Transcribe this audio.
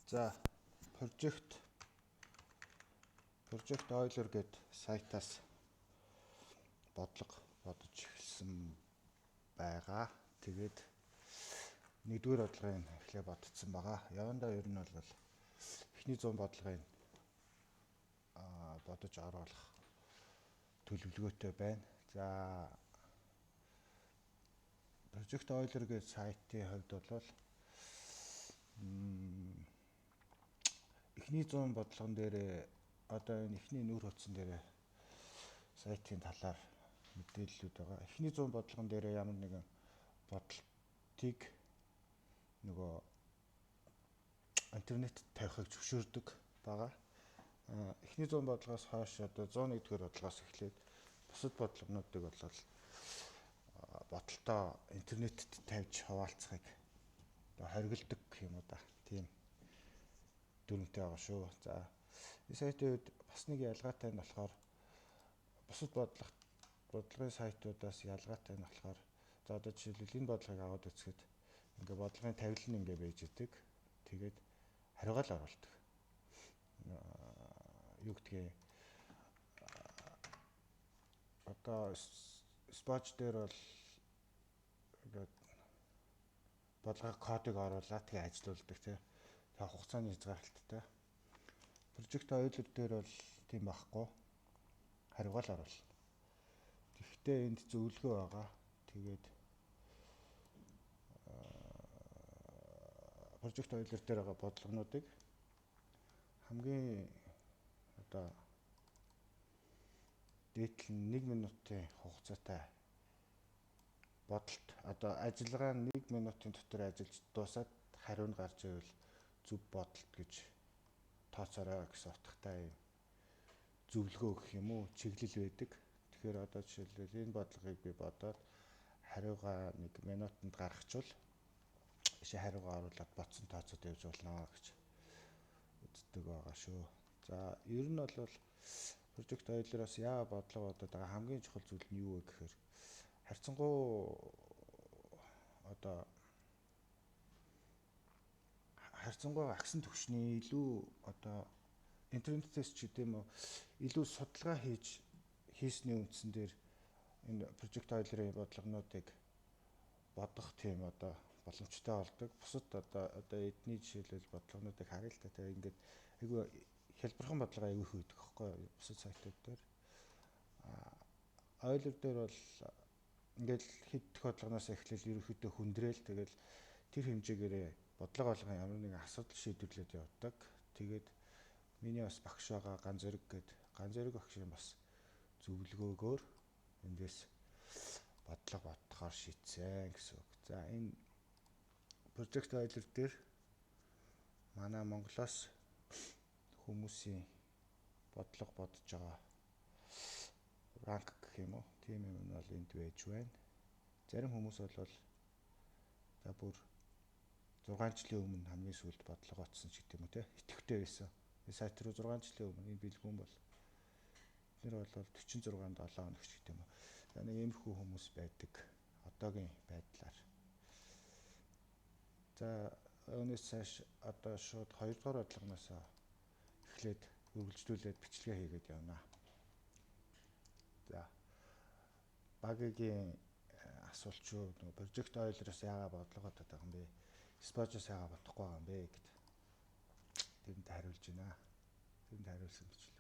За Project Euler гээд сайтаас бодлого бодож эхэлсэн байгаа. Тэгээд нэгдүгээр бодлогын эхлээ бодцсон байгаа. Явандаа ер нь бол эхний 100 бодлогын бодож оруулах төлөвлөгөөтэй байна. За Project Euler гээд сайтын хувьд бол эхний 100 бодлогон дээр одоо энэ эхний нүүр хөтсөн дээр сайтын талаар мэдээллүүд байгаа. Эхний 100 бодлогон дээр ямар нэгэн бодлтыг нөгөө интернет тавихыг зөвшөөрдөг байгаа. Эхний 100 бодлогоос хойш одоо 101-р бодлогоос эхлээд бусад бодлогонуудыг бол бодолтоо интернетэд тавьж хуваалцахыг хоригддаг юм уу да. Тийм дүрмтэй байгаа шүү. За энэ сайтын үед бас нэг ялгаатай нь болохоор бусад бодлогын сайтуудаас ялгаатай нь болохоор за одоо жишээлбэл энэ бодлогыг аваад үзэхэд ингээ бодлогын тавилан ингээ байж идэг. Тэгээд хариугаал оруулдаг. Юу гэдгийг одоо споч дээр бол ингээд бодлогын кодыг оруулаад тэгээ ажилуулдаг тийм. Тэгээ хугацааны хязгаарлалттай. Project Euler дээр бол тийм байхгүй. Хариугаал оруулна. Тэгэхдээ энд зөвлөгөө байгаа. Тэгээд Project Euler дээр байгаа бодлогонуудыг хамгийн одоо дээдлэн 1 минутын хугацаатай бодолт одоо ажиллагаа 1 минутын дотор ажиллаж дуусаад хариу нь гарч ивэл зөв бодолт гэж тооцоорой гэсэн утгатай юм зөвлөгөө өгөх юм уу чиглэл байдаг. Тэгэхээр одоо жишээлбэл энэ бодлогыг би бодоод хариугаа 1 минутанд гаргачвал ишээ хариугаа оруулаад бодсон тооцоод явж болно гэж үздэг байгаа шүү. За ер нь бол Project Euler-оос яа бодлого бодоод байгаа хамгийн чухал зүйл нь юу вэ гэхээр харьцангуй одоо агсан түвшний илүү одоо интернетээс ч гэдэм үү илүү судалгаа хийсний үндсэн дээр энэ Project Euler-ийн бодлогонуудыг бодох тийм одоо боломжтой болдог. Бусад одоо эдний жишээлбэл бодлогонуудыг харъя л та. Тэгээ ингээд айгүй хялбархан бодлого айгүй их өгдөг байхгүй юу? Бусад сайтууд дээр. Euler дээр бол ингээд хэддэх бодлогоноос эхлээл ерөнхийдөө хүндрээл тэгэл тэр хэмжээгээрээ бодлого болгон ямар нэгэн асуудал шийдвэрлээд явдаг. Тэгээд миний бас багш байгаа Ганц зэрэг багшийн бас зөвлөгөөгөөр эндээс бодлого бодохоор шийдсэн гэсэн үг. За энэ Project Euler дээр манай Монголоос хүмүүсийн бодлого бодож байгаа ранк гэх юм уу? Тийм юм нь бол энд байж байна. Зарим хүмүүс бол за бүр 6 жилийн өмнө хамгийн сүүлд бодлого батсан ч гэдэг юм уу те итгэвтэй байсан. Энэ сайт руу 6 жилийн өмнө энэ бэлгүүн бол нэр бол 46 7 хоног ч гэдэг юм уу. За нэг иймэрхүү хүмүүс байдаг одоогийн байдлаар. За өнөөс цааш одоо шууд 2 дугаар бодлогоноос эхлээд үргэлжлүүлээд бичлэгээ хийгээд явна. За багийн асуулт шүү. Project Euler-оос яагаад бодлого бодоод байгаа юм бэ? Спочоос яагаад бодохгүй байгаа юм бэ гэд тэрэнд хариулж байна. Тэрэнд хариулсан бичлэг.